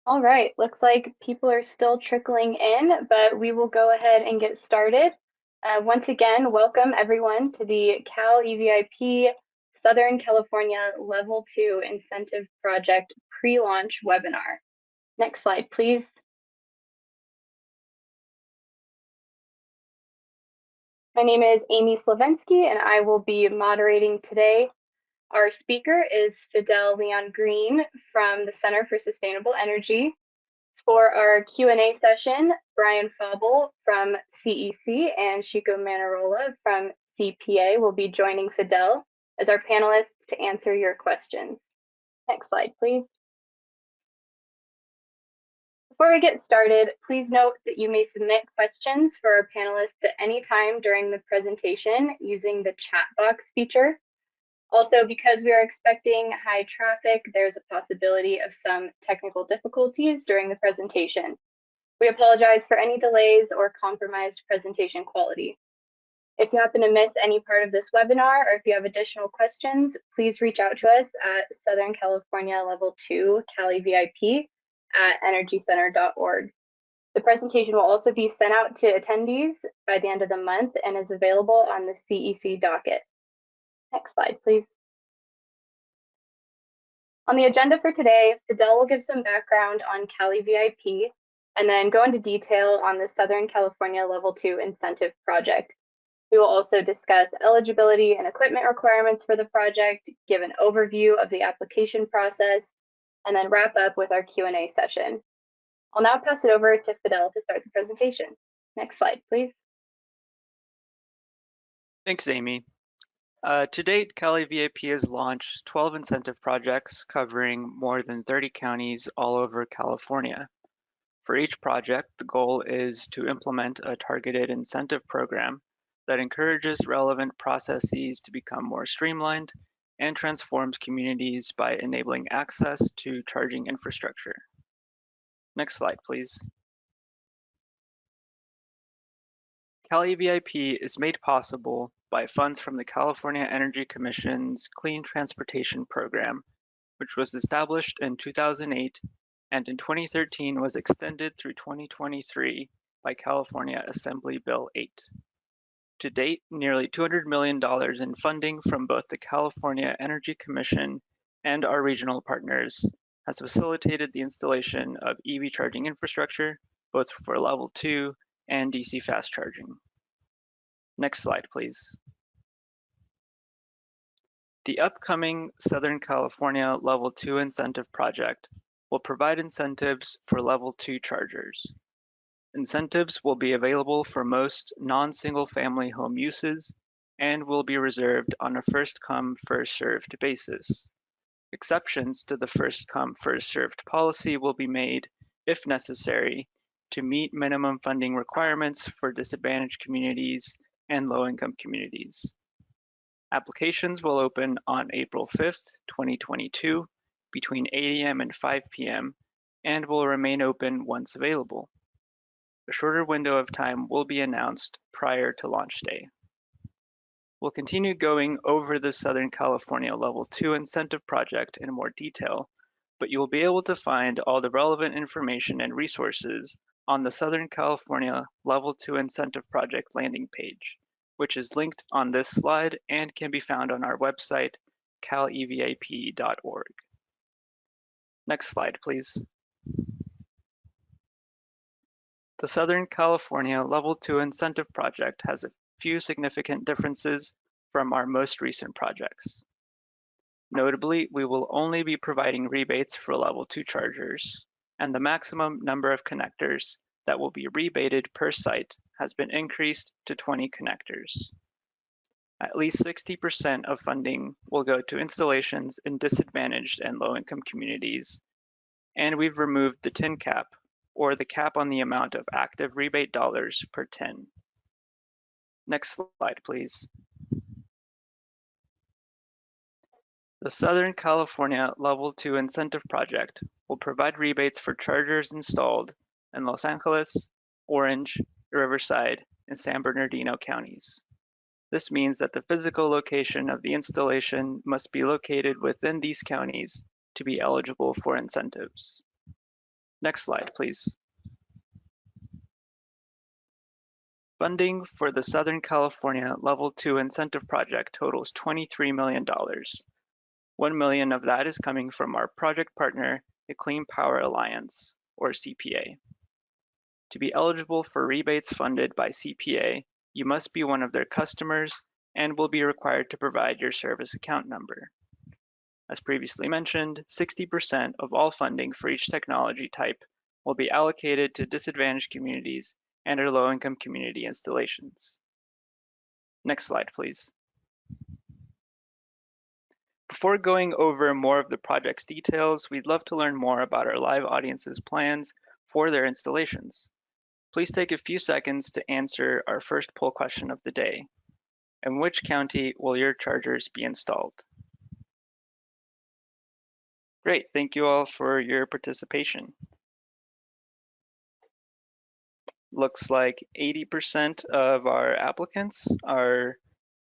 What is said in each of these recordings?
All right, looks like people are still trickling in, but we will go ahead and get started. Once again, welcome everyone to the Cal EVIP Southern California Level 2 Incentive Project pre-launch webinar. Next slide, please. My name is Amy Slavensky, and I will be moderating today. Our speaker is Fidel Leon Green from the Center for Sustainable Energy. For our Q&A session, Brian Fauble from CEC and Chico Manarola from CPA will be joining Fidel as our panelists to answer your questions. Next slide, please. Before we get started, please note that you may submit questions for our panelists at any time during the presentation using the chat box feature. Also, because we are expecting high traffic, there's a possibility of some technical difficulties during the presentation. We apologize for any delays or compromised presentation quality. If you happen to miss any part of this webinar, or if you have additional questions, please reach out to us at Southern California Level 2 Cali VIP at energycenter.org. The presentation will also be sent out to attendees by the end of the month and is available on the CEC docket. Next slide, please. On the agenda for today, Fidel will give some background on Cali VIP and then go into detail on the Southern California Level 2 Incentive Project. We will also discuss eligibility and equipment requirements for the project, give an overview of the application process, and then wrap up with our Q&A session. I'll now pass it over to Fidel to start the presentation. Next slide, please. Thanks, Amy. To date, Cali VIP has launched 12 incentive projects covering more than 30 counties all over California. For each project, the goal is to implement a targeted incentive program that encourages relevant processes to become more streamlined and transforms communities by enabling access to charging infrastructure. Next slide, please. Cali VIP is made possible by funds from the California Energy Commission's Clean Transportation Program, which was established in 2008 and in 2013 was extended through 2023 by California Assembly Bill 8. To date, nearly $200 million in funding from both the California Energy Commission and our regional partners has facilitated the installation of EV charging infrastructure, both for Level 2 and DC fast charging. Next slide, please. The upcoming Southern California Level 2 Incentive Project will provide incentives for Level 2 chargers. Incentives will be available for most non-single-family home uses and will be reserved on a first-come, first-served basis. Exceptions to the first-come, first-served policy will be made, if necessary, to meet minimum funding requirements for disadvantaged communities and low-income communities. Applications will open on April 5th, 2022, between 8 a.m. and 5 p.m., and will remain open once available. A shorter window of time will be announced prior to launch day. We'll continue going over the Southern California Level 2 Incentive Project in more detail, but you will be able to find all the relevant information and resources on the Southern California Level 2 Incentive Project landing page, which is linked on this slide and can be found on our website, calevip.org. Next slide, please. The Southern California Level 2 Incentive Project has a few significant differences from our most recent projects. Notably, we will only be providing rebates for Level 2 chargers, and the maximum number of connectors that will be rebated per site has been increased to 20 connectors. At least 60% of funding will go to installations in disadvantaged and low-income communities, and we've removed the tin cap, or the cap on the amount of active rebate dollars per tin. Next slide, please. The Southern California Level 2 Incentive Project will provide rebates for chargers installed in Los Angeles, Orange, Riverside, and San Bernardino counties. This means that the physical location of the installation must be located within these counties to be eligible for incentives. Next slide, please. Funding for the Southern California Level 2 Incentive Project totals $23 million. $1 million of that is coming from our project partner, the Clean Power Alliance, or CPA. To be eligible for rebates funded by CPA, you must be one of their customers and will be required to provide your service account number. As previously mentioned, 60% of all funding for each technology type will be allocated to disadvantaged communities and our low-income community installations. Next slide, please. Before going over more of the project's details, we'd love to learn more about our live audience's plans for their installations. Please take a few seconds to answer our first poll question of the day. In which county will your chargers be installed? Great, thank you all for your participation. Looks like 80% of our applicants are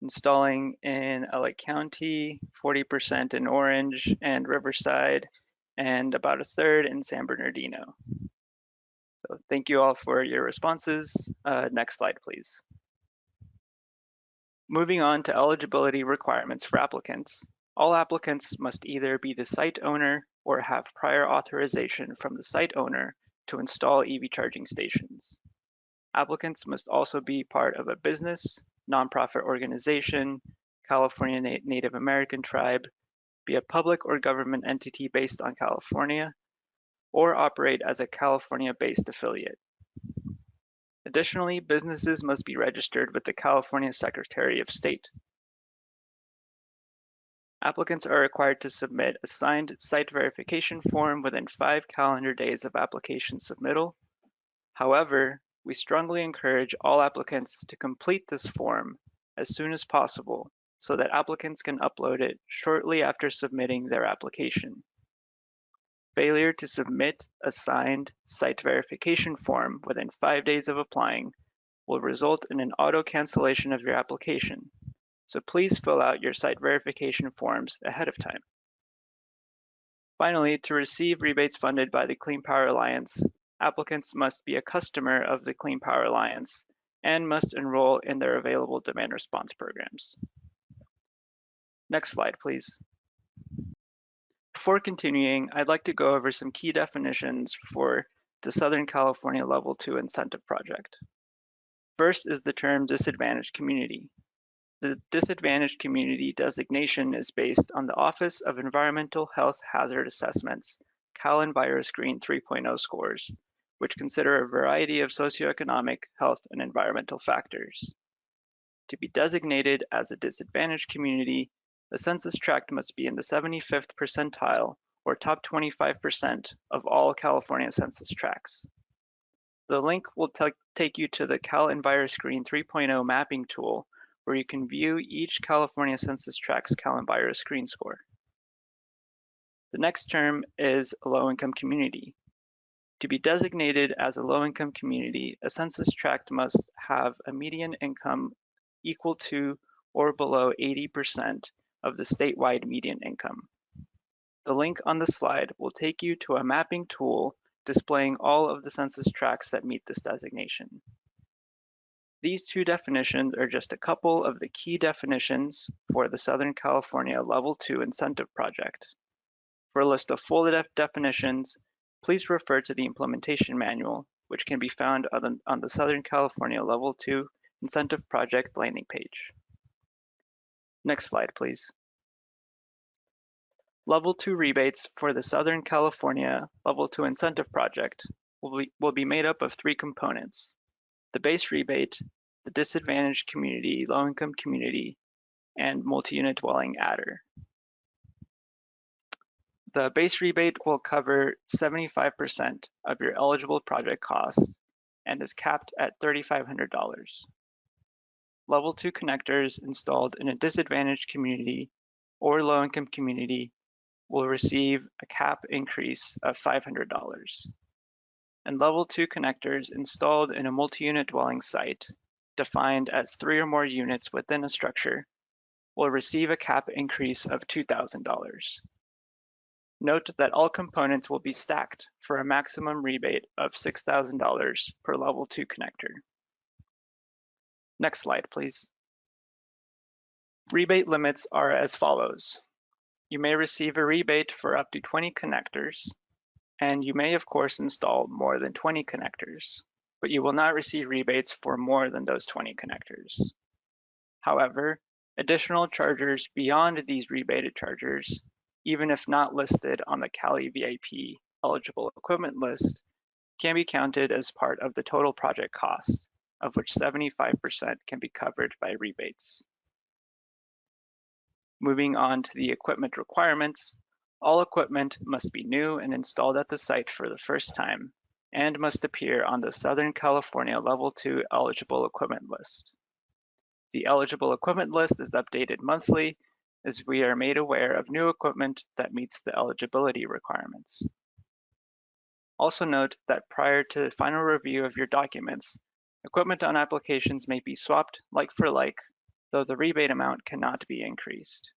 installing in LA County, 40% in Orange and Riverside, and about a third in San Bernardino. So thank you all for your responses. Next slide, please. Moving on to eligibility requirements for applicants. All applicants must either be the site owner or have prior authorization from the site owner to install EV charging stations. Applicants must also be part of a business, nonprofit organization, California Native American tribe, be a public or government entity based on California, or operate as a California-based affiliate. Additionally, businesses must be registered with the California Secretary of State. Applicants are required to submit a signed site verification form within 5 calendar days of application submittal. However, we strongly encourage all applicants to complete this form as soon as possible so that applicants can upload it shortly after submitting their application. Failure to submit a signed site verification form within 5 days of applying will result in an auto cancellation of your application. So please fill out your site verification forms ahead of time. Finally, to receive rebates funded by the Clean Power Alliance, applicants must be a customer of the Clean Power Alliance and must enroll in their available demand response programs. Next slide, please. Before continuing, I'd like to go over some key definitions for the Southern California Level 2 Incentive Project. First is the term disadvantaged community. The disadvantaged community designation is based on the Office of Environmental Health Hazard Assessments CalEnviroScreen 3.0 scores, which consider a variety of socioeconomic, health, and environmental factors. To be designated as a disadvantaged community, the census tract must be in the 75th percentile or top 25% of all California census tracts. The link will take you to the CalEnviroScreen 3.0 mapping tool, where you can view each California census tract's CalEnviroScreen score. The next term is a low-income community. To be designated as a low-income community, a census tract must have a median income equal to or below 80% of the statewide median income. The link on the slide will take you to a mapping tool displaying all of the census tracts that meet this designation. These two definitions are just a couple of the key definitions for the Southern California Level 2 Incentive Project. For a list of full definitions, please refer to the implementation manual, which can be found on the Southern California Level 2 Incentive Project landing page. Next slide, please. Level 2 rebates for the Southern California Level 2 Incentive Project will be made up of 3 components: the base rebate, the disadvantaged community, low-income community, and multi-unit dwelling adder. The base rebate will cover 75% of your eligible project costs and is capped at $3,500. Level 2 connectors installed in a disadvantaged community or low-income community will receive a cap increase of $500. And Level 2 connectors installed in a multi-unit dwelling site, defined as 3 or more units within a structure, will receive a cap increase of $2,000. Note that all components will be stacked for a maximum rebate of $6,000 per level 2 connector. Next slide, please. Rebate limits are as follows. You may receive a rebate for up to 20 connectors, and you may of course install more than 20 connectors, but you will not receive rebates for more than those 20 connectors. However, additional chargers beyond these rebated chargers, even if not listed on the Cali VIP eligible equipment list, can be counted as part of the total project cost, of which 75% can be covered by rebates. Moving on to the equipment requirements, all equipment must be new and installed at the site for the first time and must appear on the Southern California Level 2 eligible equipment list. The eligible equipment list is updated monthly as we are made aware of new equipment that meets the eligibility requirements. Also note that prior to final review of your documents, equipment on applications may be swapped like for like, though the rebate amount cannot be increased.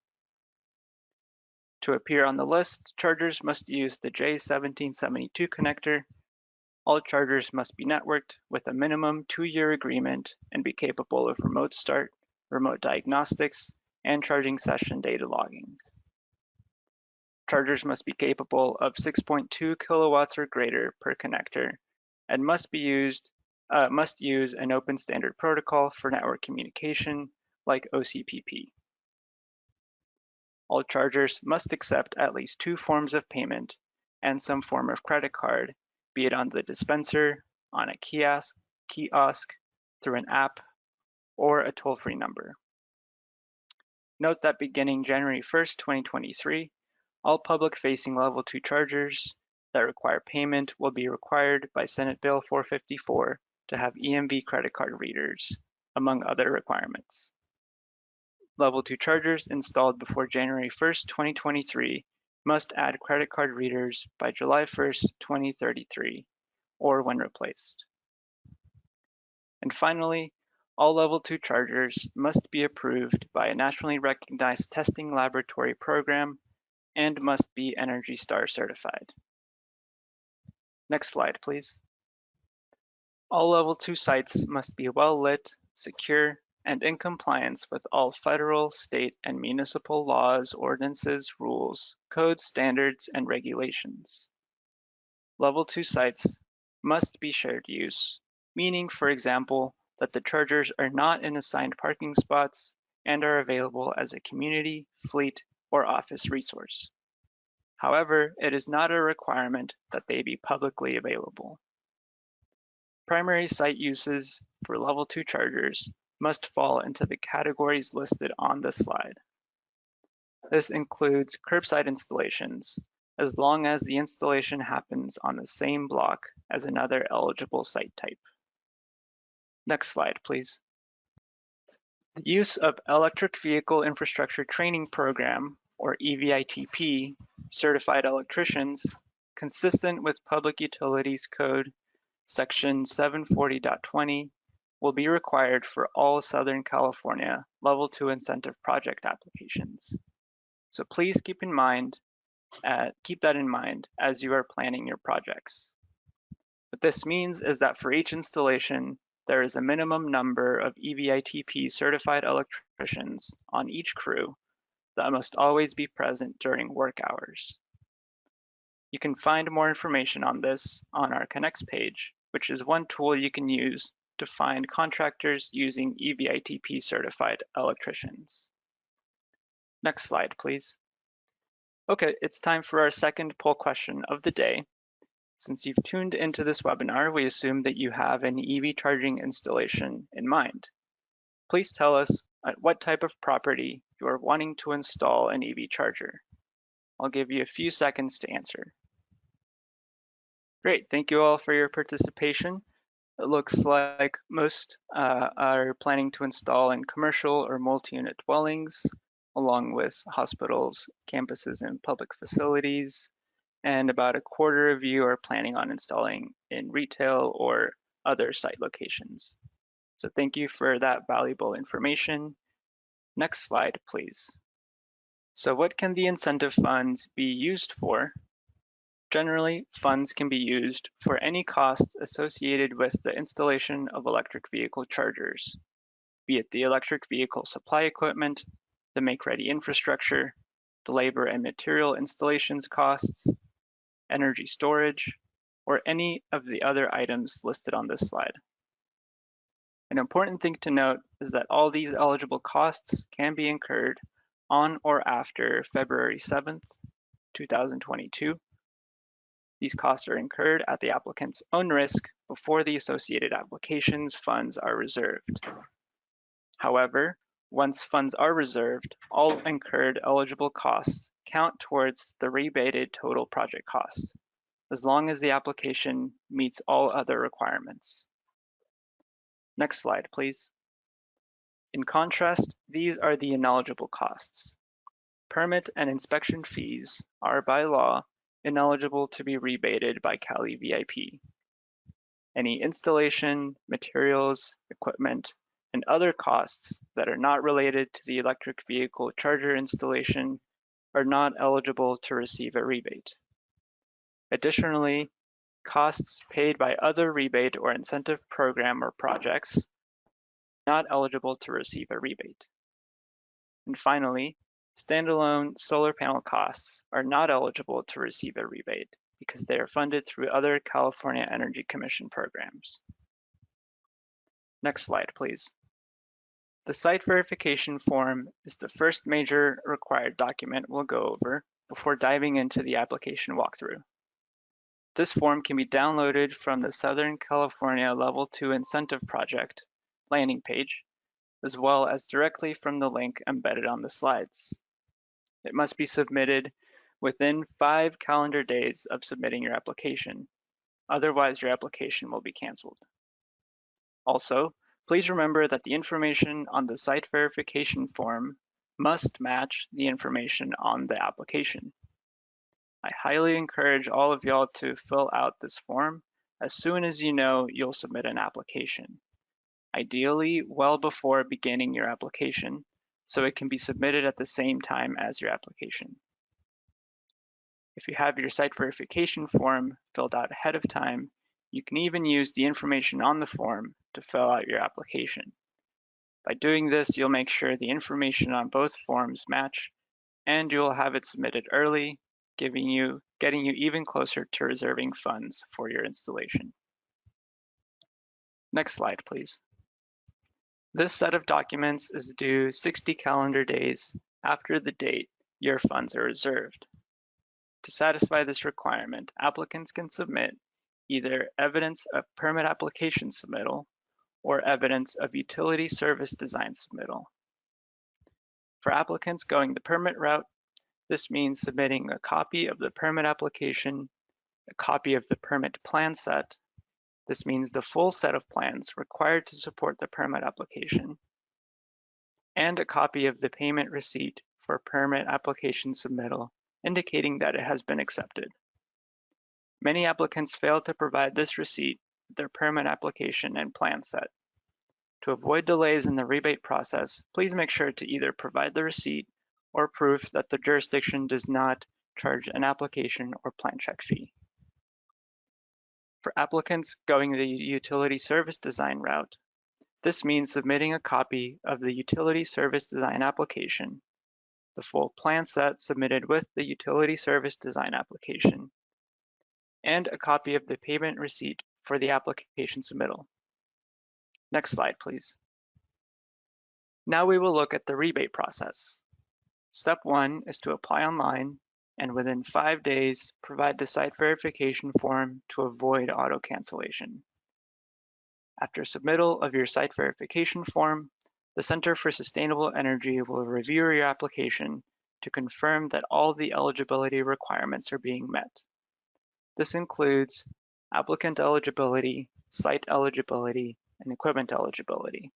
To appear on the list, chargers must use the J1772 connector. All chargers must be networked with a minimum 2-year agreement and be capable of remote start, remote diagnostics, and charging session data logging. Chargers must be capable of 6.2 kilowatts or greater per connector and must use an open standard protocol for network communication like OCPP. All chargers must accept at least 2 forms of payment and some form of credit card, be it on the dispenser, on a kiosk, through an app, or a toll-free number. Note that beginning January 1st, 2023, all public-facing Level 2 chargers that require payment will be required by Senate Bill 454 to have EMV credit card readers, among other requirements. Level 2 chargers installed before January 1st, 2023 must add credit card readers by July 1st, 2033, or when replaced. And finally, all Level 2 chargers must be approved by a nationally recognized testing laboratory program and must be ENERGY STAR certified. Next slide, please. All Level 2 sites must be well lit, secure, and in compliance with all federal, state, and municipal laws, ordinances, rules, codes, standards, and regulations. Level 2 sites must be shared use, meaning, for example, that the chargers are not in assigned parking spots and are available as a community, fleet, or office resource. However, it is not a requirement that they be publicly available. Primary site uses for Level 2 chargers must fall into the categories listed on this slide. This includes curbside installations, as long as the installation happens on the same block as another eligible site type. Next slide, please. The use of Electric Vehicle Infrastructure Training Program, or EVITP, certified electricians, consistent with Public Utilities Code Section 740.20, will be required for all Southern California Level 2 incentive project applications. So please keep that in mind as you are planning your projects. What this means is that for each installation, there is a minimum number of EVITP certified electricians on each crew that must always be present during work hours. You can find more information on this on our Connects page, which is one tool you can use to find contractors using EVITP certified electricians. Next slide, please. Okay, it's time for our second poll question of the day. Since you've tuned into this webinar, we assume that you have an EV charging installation in mind. Please tell us at what type of property you are wanting to install an EV charger. I'll give you a few seconds to answer. Great, thank you all for your participation. It looks like most are planning to install in commercial or multi-unit dwellings, along with hospitals, campuses, and public facilities. And about a quarter of you are planning on installing in retail or other site locations. So thank you for that valuable information. Next slide, please. So what can the incentive funds be used for? Generally, funds can be used for any costs associated with the installation of electric vehicle chargers, be it the electric vehicle supply equipment, the make-ready infrastructure, the labor and material installations costs, energy storage, or any of the other items listed on this slide. An important thing to note is that all these eligible costs can be incurred on or after February 7th, 2022. These costs are incurred at the applicant's own risk before the associated application's funds are reserved. However, once funds are reserved, all incurred eligible costs count towards the rebated total project costs, as long as the application meets all other requirements. Next slide, please. In contrast, these are the ineligible costs. Permit and inspection fees are by law ineligible to be rebated by Cali VIP. Any installation, materials, equipment, and other costs that are not related to the electric vehicle charger installation are not eligible to receive a rebate. Additionally, costs paid by other rebate or incentive program or projects are not eligible to receive a rebate. And finally, standalone solar panel costs are not eligible to receive a rebate because they are funded through other California Energy Commission programs. Next slide, please. The site verification form is the first major required document we'll go over before diving into the application walkthrough. This form can be downloaded from the Southern California Level 2 Incentive Project landing page, as well as directly from the link embedded on the slides. It must be submitted within 5 calendar days of submitting your application. Otherwise, your application will be canceled. Also, please remember that the information on the site verification form must match the information on the application. I highly encourage all of y'all to fill out this form as soon as you know you'll submit an application. Ideally, well before beginning your application, so it can be submitted at the same time as your application. If you have your site verification form filled out ahead of time, you can even use the information on the form to fill out your application. By doing this, you'll make sure the information on both forms match, and you'll have it submitted early, getting you even closer to reserving funds for your installation. Next slide, please. This set of documents is due 60 calendar days after the date your funds are reserved. To satisfy this requirement, applicants can submit either evidence of permit application submittal or evidence of utility service design submittal. For applicants going the permit route, this means submitting a copy of the permit application, a copy of the permit plan set. This means the full set of plans required to support the permit application, and a copy of the payment receipt for permit application submittal, indicating that it has been accepted. Many applicants fail to provide this receipt with their permit application and plan set. To avoid delays in the rebate process, please make sure to either provide the receipt or proof that the jurisdiction does not charge an application or plan check fee. For applicants going the utility service design route, this means submitting a copy of the utility service design application, the full plan set submitted with the utility service design application, and a copy of the payment receipt for the application submittal. Next slide, please. Now we will look at the rebate process. Step 1 is to apply online and within 5 days, provide the site verification form to avoid auto cancellation. After submittal of your site verification form, the Center for Sustainable Energy will review your application to confirm that all the eligibility requirements are being met. This includes applicant eligibility, site eligibility, and equipment eligibility.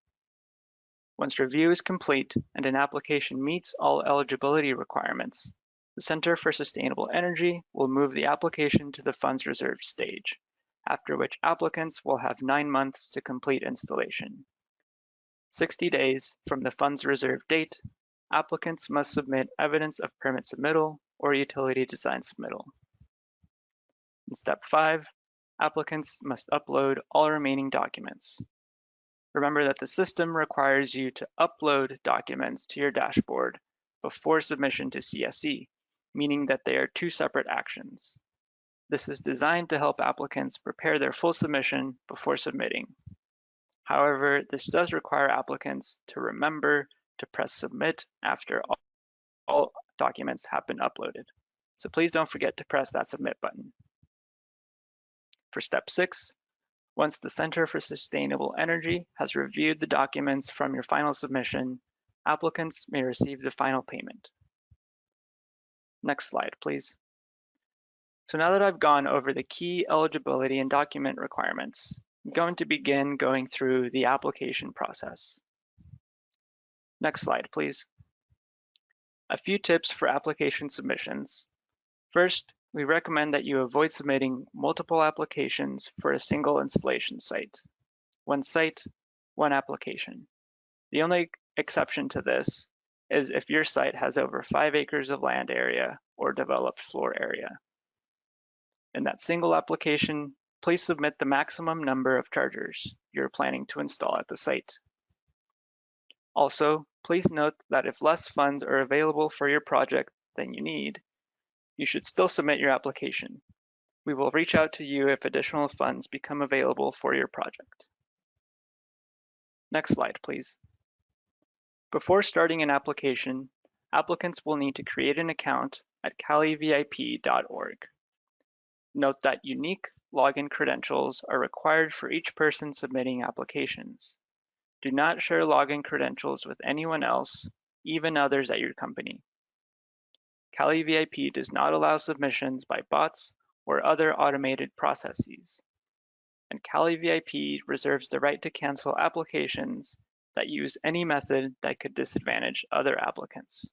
Once review is complete and an application meets all eligibility requirements, the Center for Sustainable Energy will move the application to the funds reserved stage, after which applicants will have 9 months to complete installation. 60 days from the funds reserved date, applicants must submit evidence of permit submittal or utility design submittal. In step 5, applicants must upload all remaining documents. Remember that the system requires you to upload documents to your dashboard before submission to CSE, meaning that they are two separate actions. This is designed to help applicants prepare their full submission before submitting. However, this does require applicants to remember to press submit after all documents have been uploaded. So please don't forget to press that submit button. For step 6, once the Center for Sustainable Energy has reviewed the documents from your final submission, applicants may receive the final payment. Next slide, please. So now that I've gone over the key eligibility and document requirements, I'm going to begin going through the application process. Next slide, please. A few tips for application submissions. First, we recommend that you avoid submitting multiple applications for a single installation site. One site, one application. The only exception to this is if your site has over 5 acres of land area or developed floor area. In that single application, please submit the maximum number of chargers you're planning to install at the site. Also, please note that if less funds are available for your project than you need, you should still submit your application. We will reach out to you if additional funds become available for your project. Next slide, please. Before starting an application, applicants will need to create an account at calivip.org. Note that unique login credentials are required for each person submitting applications. Do not share login credentials with anyone else, even others at your company. CaliVIP does not allow submissions by bots or other automated processes, and CaliVIP reserves the right to cancel applications that use any method that could disadvantage other applicants.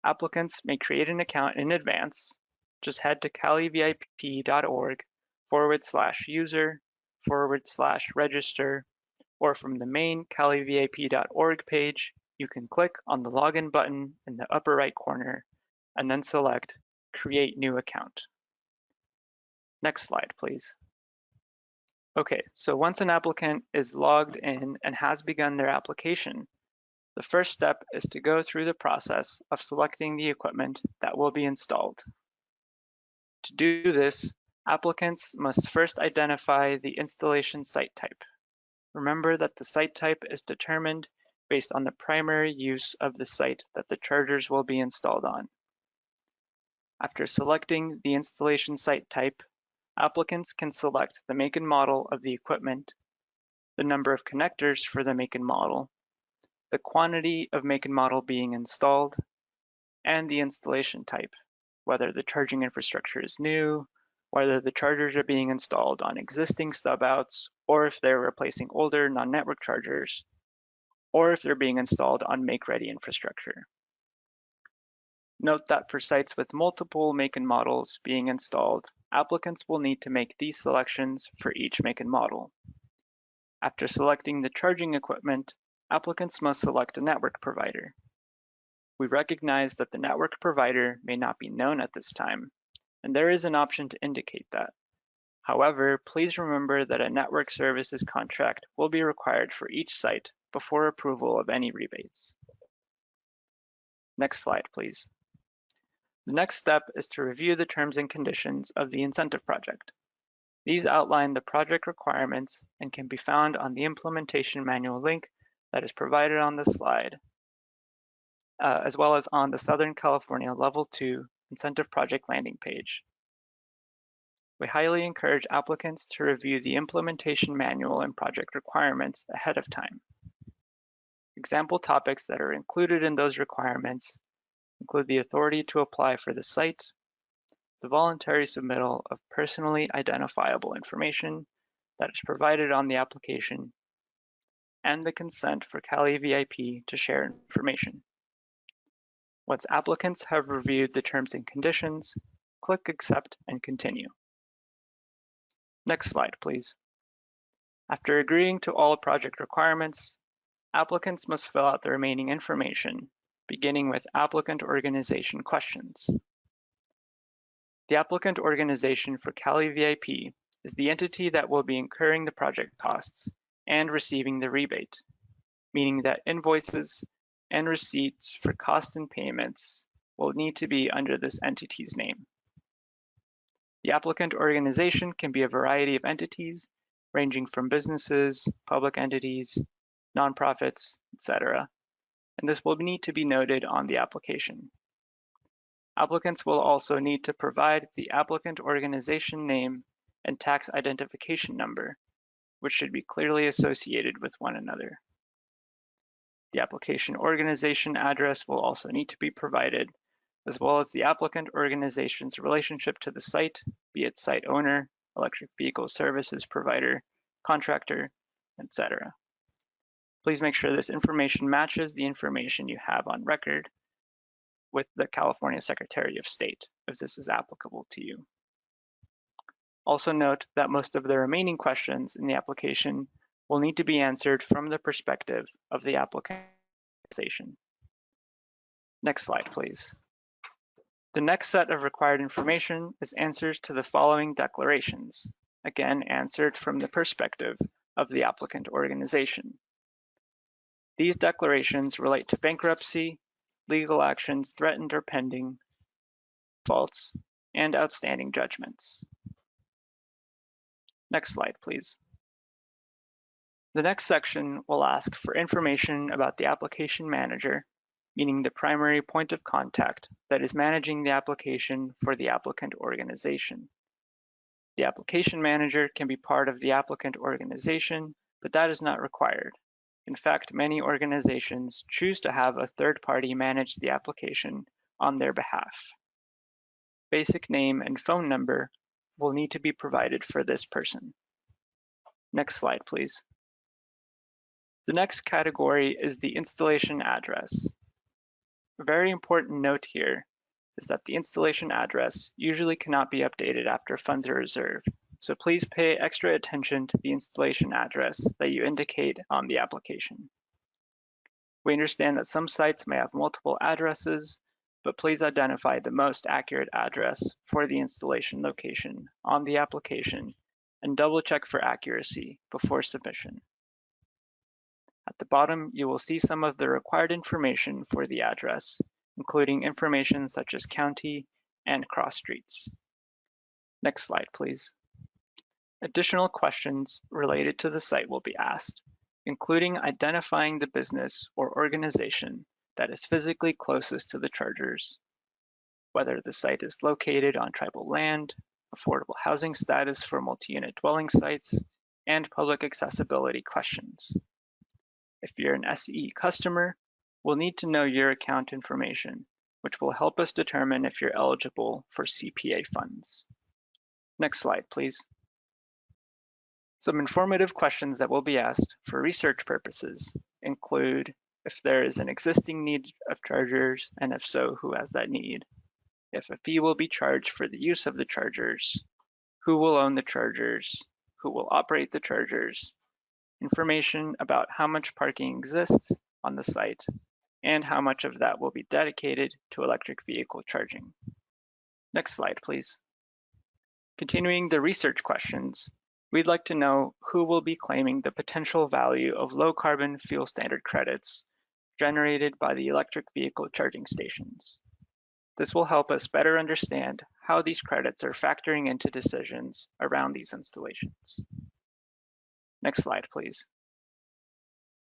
Applicants may create an account in advance. Just head to calivip.org/user/register, or from the main calivip.org page, you can click on the login button in the upper right corner and then select Create New Account. Next slide, please. Okay, so once an applicant is logged in and has begun their application, the first step is to go through the process of selecting the equipment that will be installed. To do this, applicants must first identify the installation site type. Remember that the site type is determined based on the primary use of the site that the chargers will be installed on. After selecting the installation site type, applicants can select the make and model of the equipment, the number of connectors for the make and model, the quantity of make and model being installed, and the installation type, whether the charging infrastructure is new, whether the chargers are being installed on existing stub-outs, or if they're replacing older non-network chargers, or if they're being installed on make-ready infrastructure. Note that for sites with multiple make and models being installed, applicants will need to make these selections for each make and model. After selecting the charging equipment, applicants must select a network provider. We recognize that the network provider may not be known at this time, and there is an option to indicate that. However, please remember that a network services contract will be required for each site before approval of any rebates. Next slide, please. The next step is to review the terms and conditions of the incentive project. These outline the project requirements and can be found on the implementation manual link that is provided on this slide, as well as on the Southern California Level 2 Incentive Project landing page. We highly encourage applicants to review the implementation manual and project requirements ahead of time. Example topics that are included in those requirements include the authority to apply for the site, the voluntary submittal of personally identifiable information that is provided on the application, and the consent for CaliVIP to share information. Once applicants have reviewed the terms and conditions, click Accept and Continue. Next slide, please. After agreeing to all project requirements, Applicants must fill out the remaining information, beginning with applicant organization questions. The applicant organization for Cali VIP is the entity that will be incurring the project costs and receiving the rebate, meaning that invoices and receipts for costs and payments will need to be under this entity's name. The applicant organization can be a variety of entities, ranging from businesses, public entities, nonprofits, etc., and this will need to be noted on the application. Applicants will also need to provide the applicant organization name and tax identification number, which should be clearly associated with one another. The application organization address will also need to be provided, as well as the applicant organization's relationship to the site, be it site owner, electric vehicle services provider, contractor, etc. Please make sure this information matches the information you have on record with the California Secretary of State, if this is applicable to you. Also note that most of the remaining questions in the application will need to be answered from the perspective of the applicant. Next slide, please. The next set of required information is answers to the following declarations, again answered from the perspective of the applicant organization. These declarations relate to bankruptcy, legal actions threatened or pending, defaults, and outstanding judgments. Next slide, please. The next section will ask for information about the application manager, meaning the primary point of contact that is managing the application for the applicant organization. The application manager can be part of the applicant organization, but that is not required. In fact, many organizations choose to have a third party manage the application on their behalf. Basic name and phone number will need to be provided for this person. Next slide, please. The next category is the installation address. A very important note here is that the installation address usually cannot be updated after funds are reserved, so please pay extra attention to the installation address that you indicate on the application. We understand that some sites may have multiple addresses, but please identify the most accurate address for the installation location on the application and double check for accuracy before submission. At the bottom, you will see some of the required information for the address, including information such as county and cross streets. Next slide, please. Additional questions related to the site will be asked, including identifying the business or organization that is physically closest to the chargers, whether the site is located on tribal land, affordable housing status for multi-unit dwelling sites, and public accessibility questions. If you're an SE customer, we'll need to know your account information, which will help us determine if you're eligible for CPA funds. Next slide, please. Some informative questions that will be asked for research purposes include if there is an existing need of chargers, and if so, who has that need, if a fee will be charged for the use of the chargers, who will own the chargers, who will operate the chargers, information about how much parking exists on the site, and how much of that will be dedicated to electric vehicle charging. Next slide, please. Continuing the research questions, we'd like to know who will be claiming the potential value of low carbon fuel standard credits generated by the electric vehicle charging stations. This will help us better understand how these credits are factoring into decisions around these installations. Next slide, please.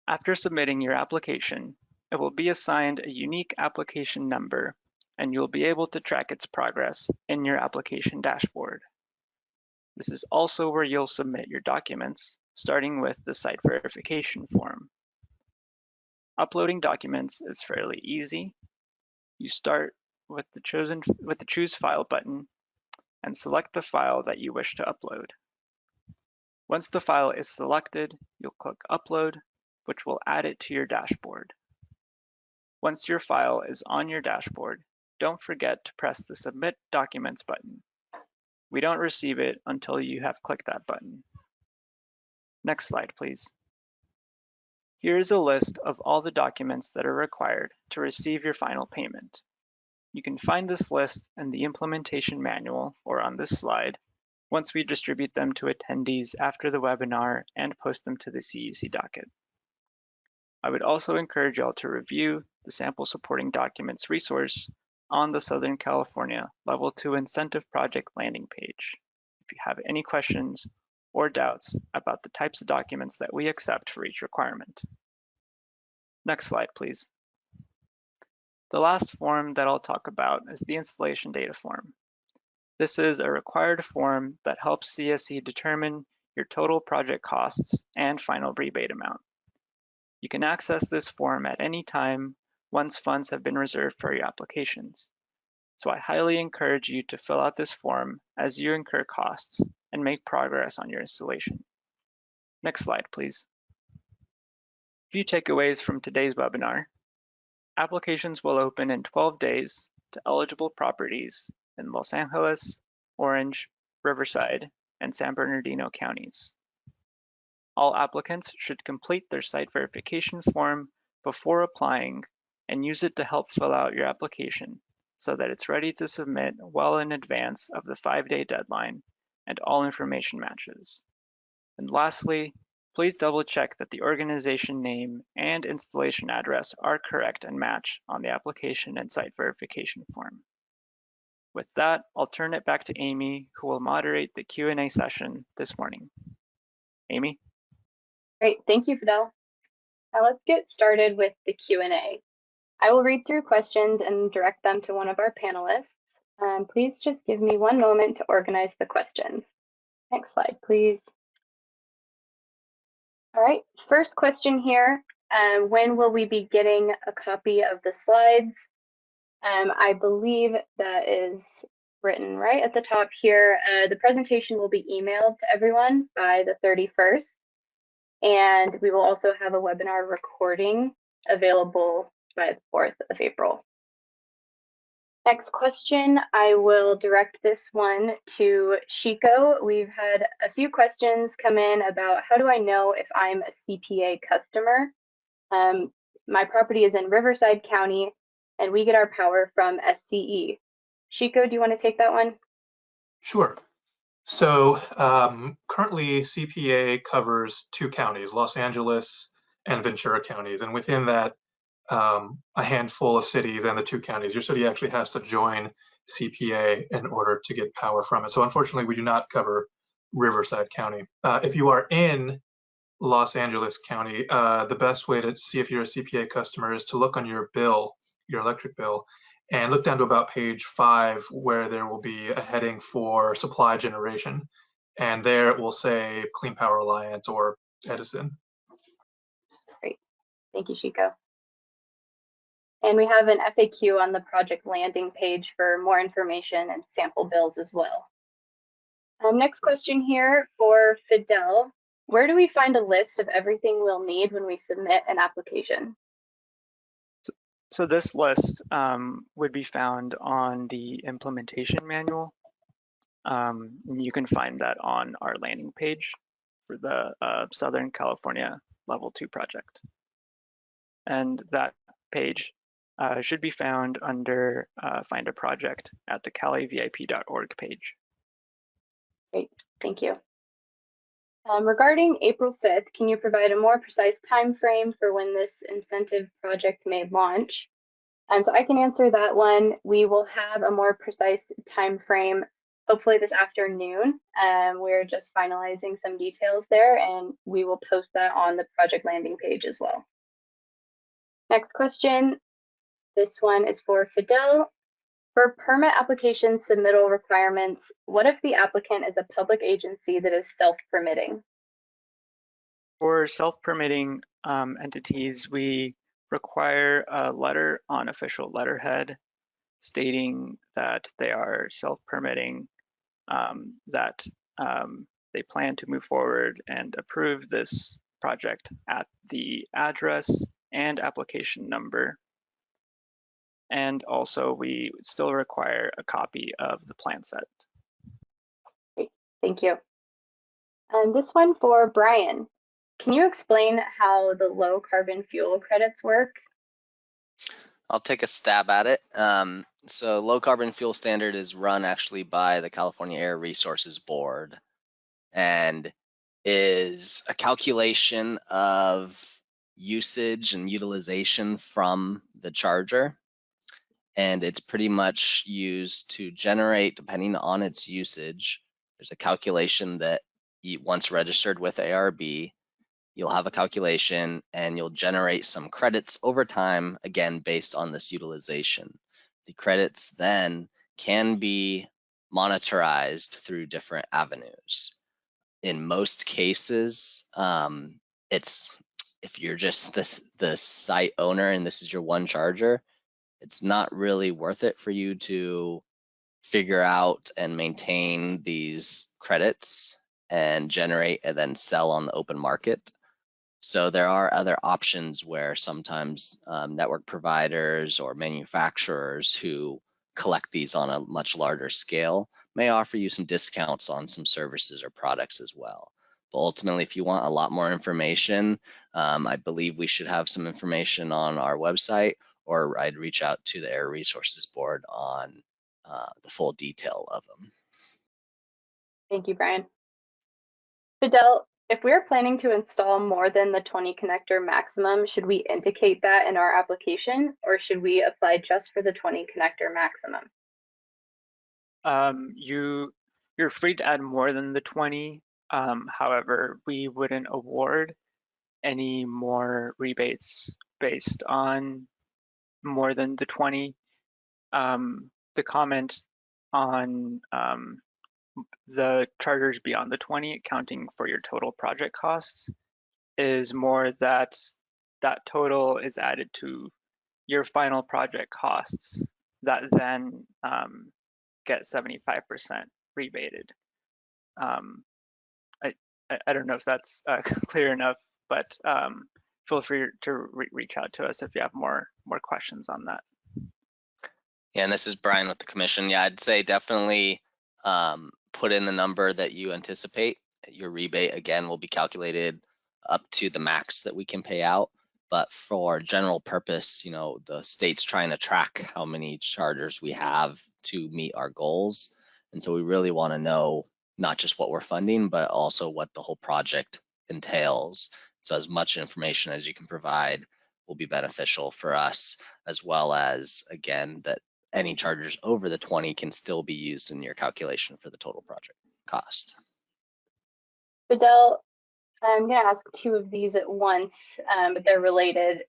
After submitting your application, it will be assigned a unique application number, and you'll be able to track its progress in your application dashboard. This is also where you'll submit your documents, starting with the site verification form. Uploading documents is fairly easy. You start with the Choose File button and select the file that you wish to upload. Once the file is selected, you'll click Upload, which will add it to your dashboard. Once your file is on your dashboard, don't forget to press the Submit Documents button. We don't receive it until you have clicked that button. Next slide, please. Here is a list of all the documents that are required to receive your final payment. You can find this list in the implementation manual or on this slide once we distribute them to attendees after the webinar and post them to the CEC docket. I would also encourage y'all to review the sample supporting documents resource on the Southern California Level 2 Incentive Project landing page if you have any questions or doubts about the types of documents that we accept for each requirement. Next slide, please. The last form that I'll talk about is the installation data form. This is a required form that helps CSE determine your total project costs and final rebate amount. You can access this form at any time once funds have been reserved for your applications. So I highly encourage you to fill out this form as you incur costs and make progress on your installation. Next slide, please. A few takeaways from today's webinar. Applications will open in 12 days to eligible properties in Los Angeles, Orange, Riverside, and San Bernardino counties. All applicants should complete their site verification form before applying and use it to help fill out your application so that it's ready to submit well in advance of the 5-day deadline and all information matches. And lastly, please double check that the organization name and installation address are correct and match on the application and site verification form. With that, I'll turn it back to Amy, who will moderate the Q&A session this morning. Amy? Great, thank you, Fidel. Now let's get started with the Q&A. I will read through questions and direct them to one of our panelists. Please just give me one moment to organize the questions. Next slide, please. All right, first question here. When will we be getting a copy of the slides? I believe that is written right at the top here. The presentation will be emailed to everyone by the 31st. And we will also have a webinar recording available by the 4th of April. Next question, I will direct this one to Chico. We've had a few questions come in about how do I know if I'm a CPA customer? My property is in Riverside County and we get our power from SCE. Chico, do you want to take that one? Sure. So currently CPA covers 2 counties, Los Angeles and Ventura counties. And within that, a handful of cities and the 2 counties. Your city actually has to join CPA in order to get power from it. So unfortunately, we do not cover Riverside County. If you are in Los Angeles County, the best way to see if you're a CPA customer is to look on your bill, your electric bill, and look down to about page 5 where there will be a heading for supply generation. And there it will say Clean Power Alliance or Edison. Great, thank you, Chico. And we have an FAQ on the project landing page for more information and sample bills as well. Next question here for Fidel. Where do we find a list of everything we'll need when we submit an application? So this list would be found on the implementation manual. You can find that on our landing page for the Southern California Level 2 project. And that page should be found under Find a Project at the calivip.org page. Great, thank you. Regarding April 5th, can you provide a more precise time frame for when this incentive project may launch? So I can answer that one. We will have a more precise time frame hopefully this afternoon. We're just finalizing some details there and we will post that on the project landing page as well. Next question. This one is for Fidel. For permit application submittal requirements, what if the applicant is a public agency that is self-permitting? For self-permitting entities, we require a letter on official letterhead stating that they are self-permitting, that they plan to move forward and approve this project at the address and application number. And also we still require a copy of the plan set. Great, thank you. And this one for Brian. Can you explain how the low carbon fuel credits work? I'll take a stab at it. So low carbon fuel standard is run actually by the California Air Resources Board and is a calculation of usage and utilization from the charger. And it's pretty much used to generate, depending on its usage, there's a calculation that once registered with ARB, you'll have a calculation and you'll generate some credits over time, again, based on this utilization. The credits then can be monetized through different avenues. In most cases, it's if you're just the site owner and this is your one charger, it's not really worth it for you to figure out and maintain these credits and generate and then sell on the open market. So there are other options where sometimes network providers or manufacturers who collect these on a much larger scale may offer you some discounts on some services or products as well. But ultimately, if you want a lot more information, I believe we should have some information on our website, or I'd reach out to the Air Resources Board on the full detail of them. Thank you, Brian. Fidel, if we're planning to install more than the 20 connector maximum, should we indicate that in our application, or should we apply just for the 20 connector maximum? You're free to add more than the 20. However, we wouldn't award any more rebates based on more than the 20. The comment on the chargers beyond the 20 accounting for your total project costs is more that that total is added to your final project costs that then get 75% rebated. I don't know if that's clear enough, but feel free to reach out to us if you have more questions on that. Yeah, and this is Brian with the commission. Yeah, I'd say definitely put in the number that you anticipate. Your rebate, again, will be calculated up to the max that we can pay out. But for general purpose, you know, the state's trying to track how many chargers we have to meet our goals. And so we really want to know not just what we're funding, but also what the whole project entails. So as much information as you can provide will be beneficial for us, as well as, again, that any chargers over the 20 can still be used in your calculation for the total project cost. Fidel, I'm going to ask two of these at once, but they're related.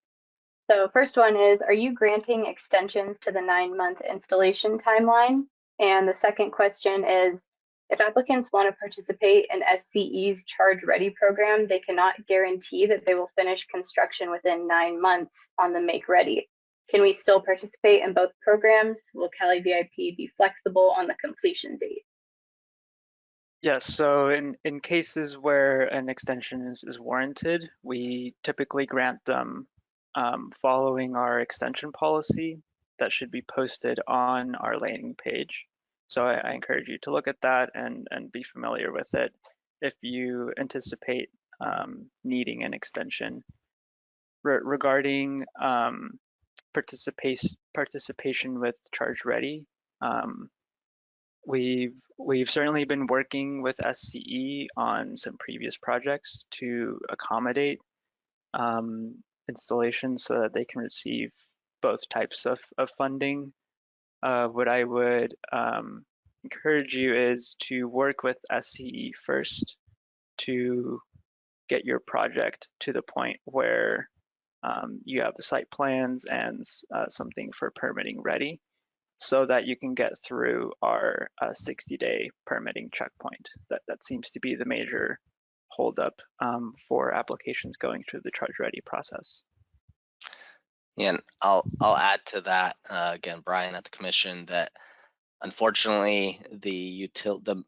So first one is, are you granting extensions to the 9-month installation timeline? And the second question is, if applicants want to participate in SCE's Charge Ready program, they cannot guarantee that they will finish construction within 9 months on the Make Ready. Can we still participate in both programs? Will Cali VIP be flexible on the completion date? Yes, so in cases where an extension is warranted, we typically grant them following our extension policy that should be posted on our landing page. So I encourage you to look at that and be familiar with it if you anticipate needing an extension. Regarding participation with Charge Ready, we've certainly been working with SCE on some previous projects to accommodate installations so that they can receive both types of funding. What I would encourage you is to work with SCE first to get your project to the point where you have the site plans and something for permitting ready, so that you can get through our 60-day permitting checkpoint. That seems to be the major holdup for applications going through the Charge Ready process. And I'll add to that again, Brian at the commission, that unfortunately the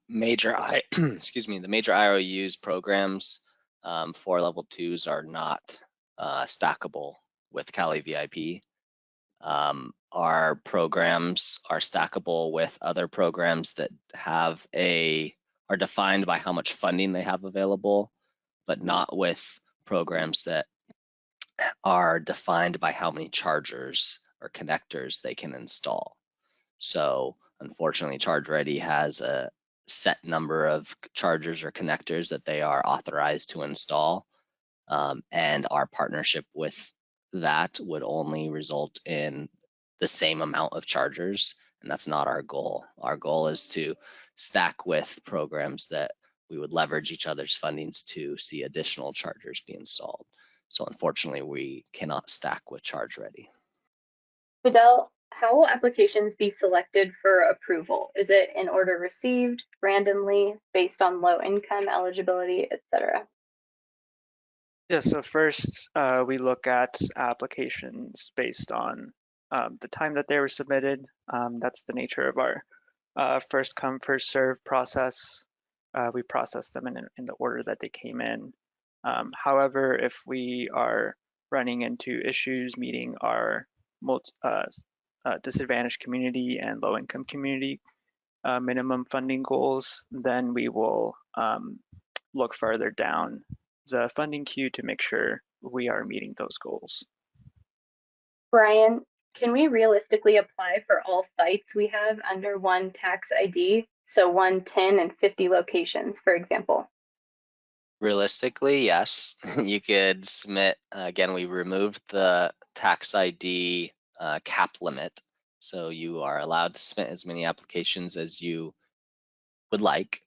major the major IOUs programs for level 2s are not stackable with Cali VIP. Our programs are stackable with other programs that are defined by how much funding they have available, but not with programs that are defined by how many chargers or connectors they can install. So unfortunately, ChargeReady has a set number of chargers or connectors that they are authorized to install. And our partnership with that would only result in the same amount of chargers, and that's not our goal. Our goal is to stack with programs that we would leverage each other's fundings to see additional chargers be installed. So unfortunately, we cannot stack with ChargeReady. Fidel, how will applications be selected for approval? Is it in order received, randomly, based on low income, eligibility, etc.? Yeah, so first we look at applications based on the time that they were submitted. That's the nature of our first come, first serve process. We process them in the order that they came in. However, if we are running into issues meeting our disadvantaged community and low income community minimum funding goals, then we will look further down the funding queue to make sure we are meeting those goals. Brian, can we realistically apply for all sites we have under one tax ID? So 1, 10, and 50 locations, for example. Realistically, yes. You could submit, again, we removed the tax ID cap limit. So you are allowed to submit as many applications as you would like.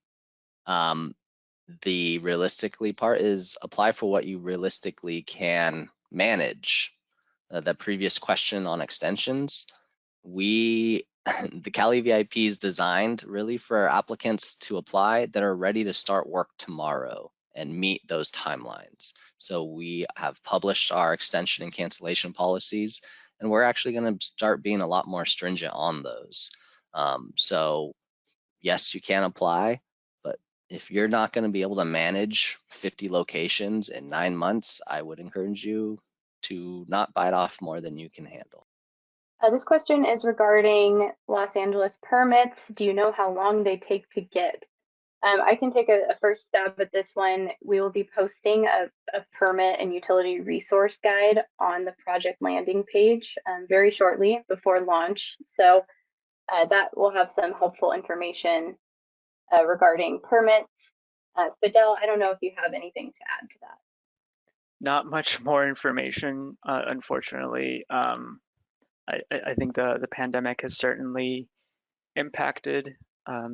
The realistically part is apply for what you realistically can manage. The previous question on extensions, the Cali VIP is designed really for applicants to apply that are ready to start work tomorrow and meet those timelines. So we have published our extension and cancellation policies, and we're actually going to start being a lot more stringent on those. So yes, you can apply, but if you're not going to be able to manage 50 locations in 9 months, I would encourage you to not bite off more than you can handle. This question is regarding Los Angeles permits. Do you know how long they take to get? I can take a first stab at this one. We will be posting a permit and utility resource guide on the project landing page very shortly before launch. So that will have some helpful information regarding permits. Fidel, I don't know if you have anything to add to that. Not much more information, unfortunately. I think the pandemic has certainly impacted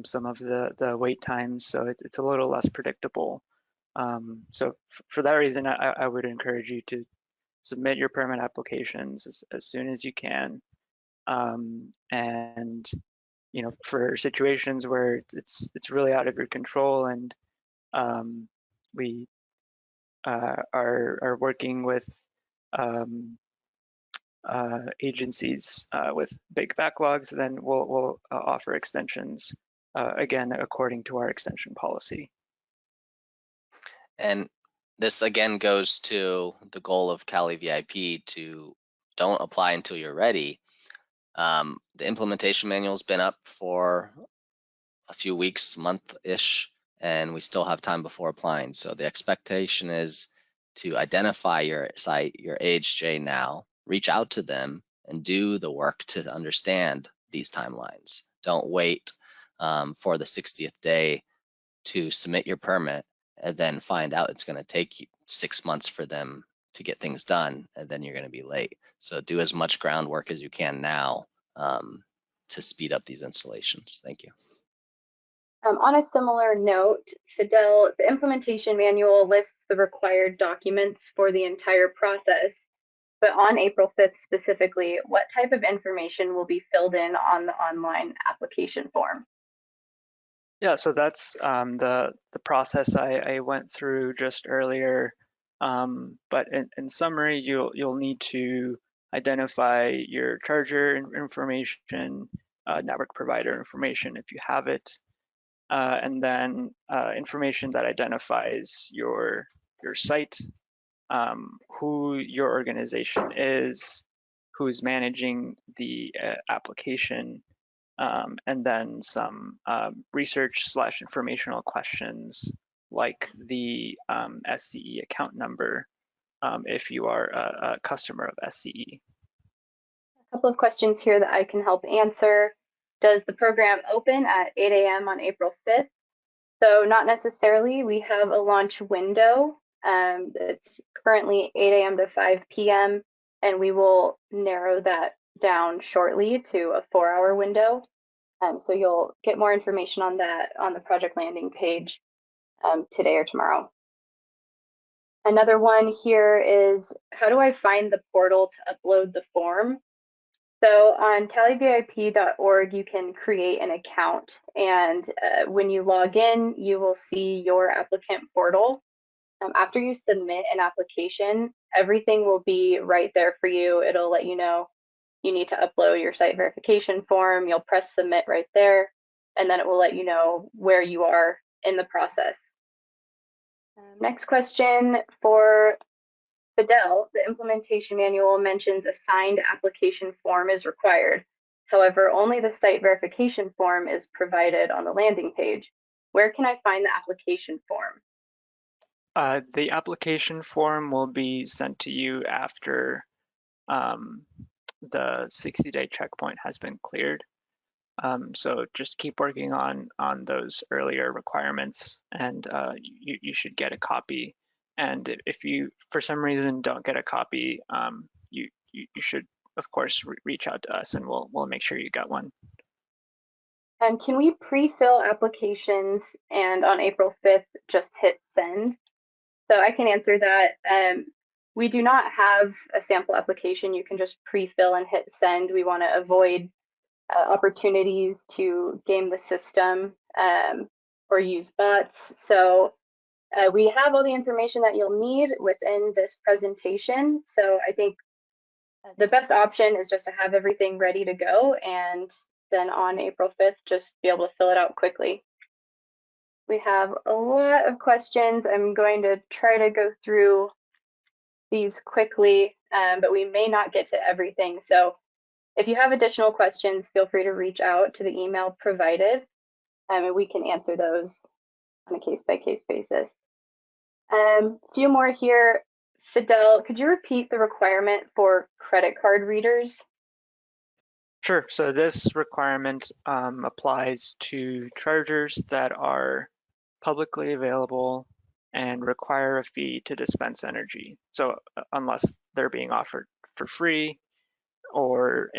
some of the wait times, so it's a little less predictable. So for that reason, I would encourage you to submit your permit applications as soon as you can. And you know, for situations where it's really out of your control, and we are working with agencies with big backlogs, then we'll offer extensions again according to our extension policy. And this again goes to the goal of Cali VIP to don't apply until you're ready. The implementation manual has been up for a few weeks, month-ish, and we still have time before applying. So the expectation is to identify your site, your AHJ now, reach out to them and do the work to understand these timelines. Don't wait for the 60th day to submit your permit and then find out it's going to take you 6 months for them to get things done, and then you're going to be late. So do as much groundwork as you can now to speed up these installations. Thank you. On a similar note, Fidel, the implementation manual lists the required documents for the entire process, but on April 5th specifically, what type of information will be filled in on the online application form? Yeah, so that's the process I went through just earlier. But in summary, you'll need to identify your charger information, network provider information if you have it, and then information that identifies your site, who your organization is, who's managing the application, and then some research/informational questions like the SCE account number if you are a customer of SCE. A couple of questions here that I can help answer. Does the program open at 8 a.m. on April 5th? So not necessarily. We have a launch window. It's currently 8 a.m. to 5 p.m. and we will narrow that down shortly to a 4-hour window. So you'll get more information on that on the project landing page today or tomorrow. Another one here is, how do I find the portal to upload the form? So on calivip.org, you can create an account, and when you log in, you will see your applicant portal. After you submit an application, everything will be right there for you. It'll let you know you need to upload your site verification form. You'll press submit right there, and then it will let you know where you are in the process. Next question for Fidel, the implementation manual mentions a signed application form is required. However, only the site verification form is provided on the landing page. Where can I find the application form? The application form will be sent to you after the 60-day checkpoint has been cleared. So just keep working on those earlier requirements, and you should get a copy. And if you, for some reason, don't get a copy, you should, of course, reach out to us, and we'll make sure you got one. And can we pre-fill applications and on April 5th just hit send? So I can answer that. We do not have a sample application. You can just pre-fill and hit send. We want to avoid opportunities to game the system or use bots. So we have all the information that you'll need within this presentation. So I think the best option is just to have everything ready to go, and then on April 5th, just be able to fill it out quickly. We have a lot of questions. I'm going to try to go through these quickly, but we may not get to everything. So if you have additional questions, feel free to reach out to the email provided, and we can answer those on a case-by-case basis. A few more here. Fidel, could you repeat the requirement for credit card readers? Sure. So this requirement applies to chargers that are publicly available and require a fee to dispense energy. So unless they're being offered for free or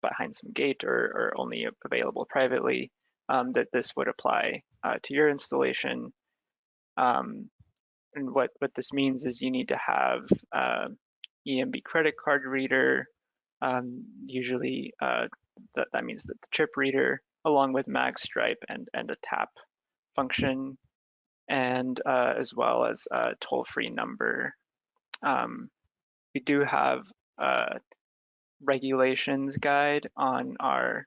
behind some gate or only available privately, that this would apply to your installation. And what this means is you need to have EMB credit card reader, usually that means that the chip reader, along with mag stripe and a tap function, and as well as a toll-free number. We do have a regulations guide on our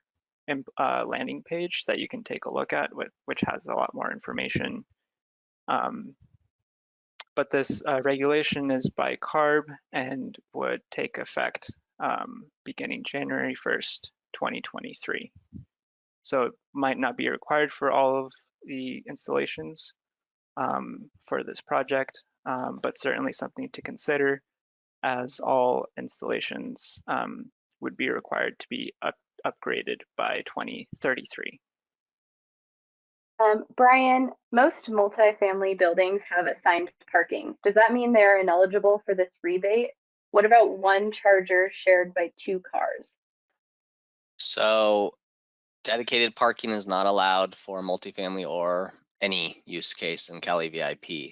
landing page that you can take a look at, which has a lot more information. But this regulation is by CARB and would take effect beginning January 1st, 2023. So it might not be required for all of the installations for this project, but certainly something to consider, as all installations would be required to be upgraded by 2033. Brian, most multifamily buildings have assigned parking. Does that mean they're ineligible for this rebate? What about one charger shared by 2 cars? So dedicated parking is not allowed for multifamily or any use case in Cali VIP.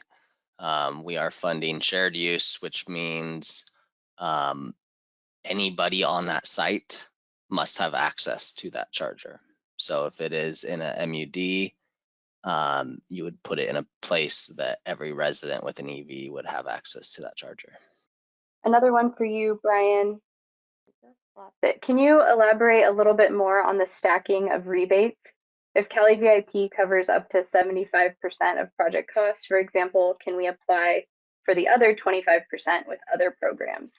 We are funding shared use, which means anybody on that site must have access to that charger. So if it is in a MUD, you would put it in a place that every resident with an EV would have access to that charger. Another one for you, Brian. Can you elaborate a little bit more on the stacking of rebates? If Cali VIP covers up to 75% of project costs, for example, can we apply for the other 25% with other programs?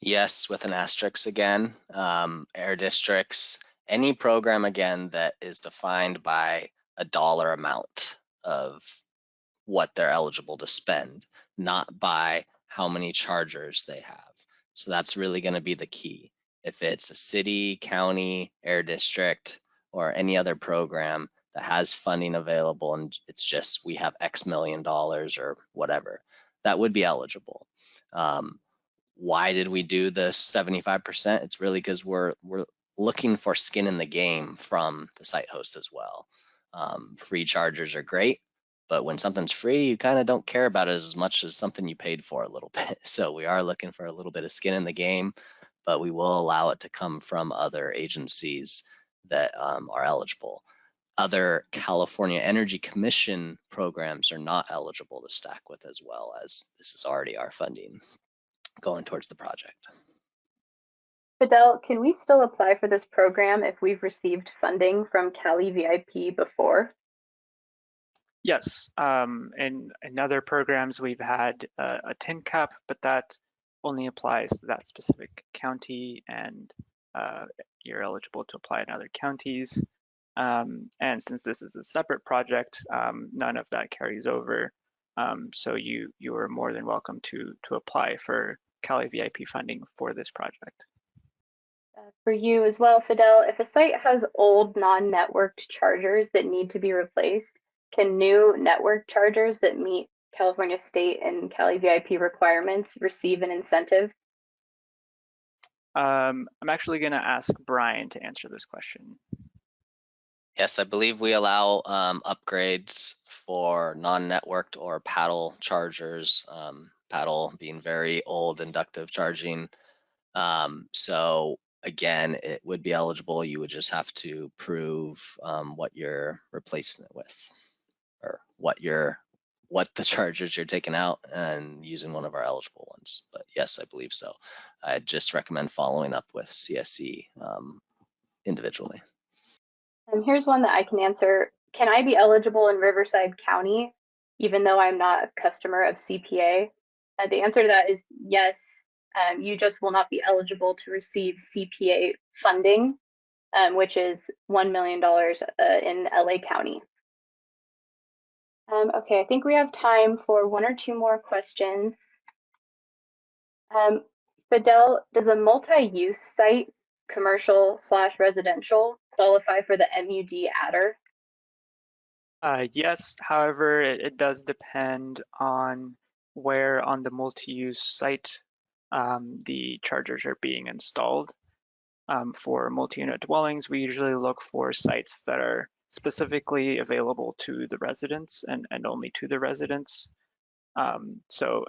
Yes, with an asterisk again. Air districts, any program again that is defined by a dollar amount of what they're eligible to spend, not by how many chargers they have. So that's really going to be the key. If it's a city, county, air district, or any other program that has funding available and it's just we have X million dollars or whatever, that would be eligible. Why did we do the 75%? It's really because we're looking for skin in the game from the site host as well. Free chargers are great, but when something's free, you kind of don't care about it as much as something you paid for a little bit. So we are looking for a little bit of skin in the game, but we will allow it to come from other agencies that are eligible. Other California Energy Commission programs are not eligible to stack with, as well, as this is already our funding going towards the project. Fidel, can we still apply for this program if we've received funding from Cali VIP before? Yes, in other programs we've had a tin cap, but that only applies to that specific county, and you're eligible to apply in other counties. And since this is a separate project, none of that carries over. So you are more than welcome to apply for Cali VIP funding for this project. For you as well, Fidel, if a site has old non-networked chargers that need to be replaced, can new network chargers that meet California state and Cali VIP requirements receive an incentive? I'm actually going to ask Brian to answer this question. Yes, I believe we allow upgrades for non-networked or paddle chargers, paddle being very old inductive charging. So again, it would be eligible. You would just have to prove what you're replacing it with, or what the chargers you're taking out and using one of our eligible ones. But yes, I believe so. I just recommend following up with CSE individually. And here's one that I can answer. Can I be eligible in Riverside County, even though I'm not a customer of CPA? The answer to that is yes. You just will not be eligible to receive CPA funding, which is $1 million in LA County. Okay, I think we have time for one or two more questions. Fidel, does a multi-use site, commercial/residential, qualify for the MUD adder? Yes, however, it does depend on where on the multi-use site the chargers are being installed. For multi-unit dwellings, we usually look for sites that are specifically available to the residents and only to the residents. So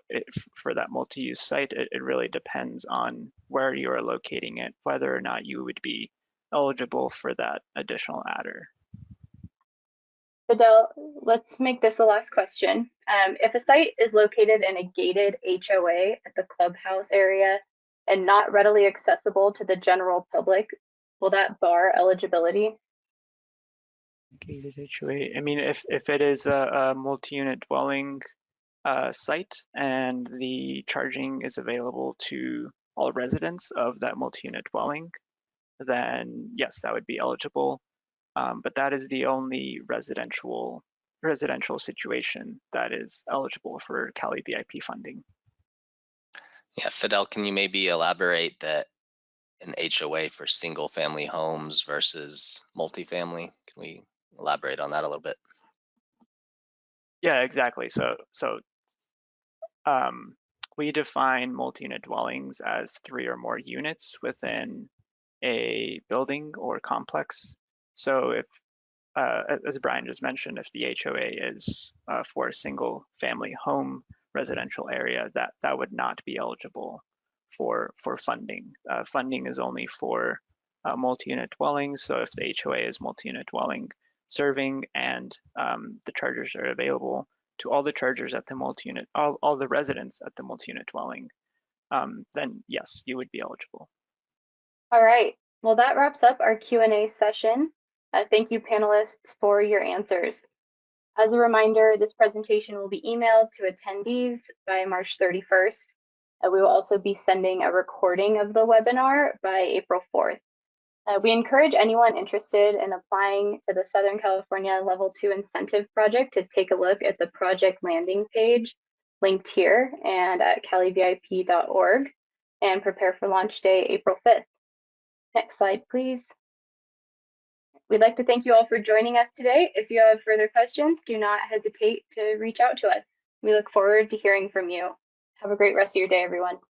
for that multi-use site, it really depends on where you are locating it, whether or not you would be eligible for that additional adder. Fidel, let's make this the last question. If a site is located in a gated HOA at the clubhouse area and not readily accessible to the general public, will that bar eligibility? Gated HOA. I mean, if it is a multi-unit dwelling site and the charging is available to all residents of that multi-unit dwelling, then yes, that would be eligible. But that is the only residential situation that is eligible for Cali VIP funding. Yeah, Fidel, can you maybe elaborate that an HOA for single family homes versus multifamily? Can we elaborate on that a little bit? Yeah, exactly. So we define multi-unit dwellings as 3 or more units within a building or complex. So if, as Brian just mentioned, if the HOA is for a single family home residential area, that would not be eligible for funding. Funding is only for multi-unit dwellings. So if the HOA is multi-unit dwelling serving and the chargers are available to all the chargers at the multi-unit, all the residents at the multi-unit dwelling, then yes, you would be eligible. All right, well, that wraps up our Q&A session. Thank you, panelists, for your answers. As a reminder, this presentation will be emailed to attendees by March 31st. We will also be sending a recording of the webinar by April 4th. We encourage anyone interested in applying to the Southern California Level 2 Incentive Project to take a look at the project landing page linked here and at calivip.org, and prepare for launch day, April 5th. Next slide, please. We'd like to thank you all for joining us today. If you have further questions, do not hesitate to reach out to us. We look forward to hearing from you. Have a great rest of your day, everyone.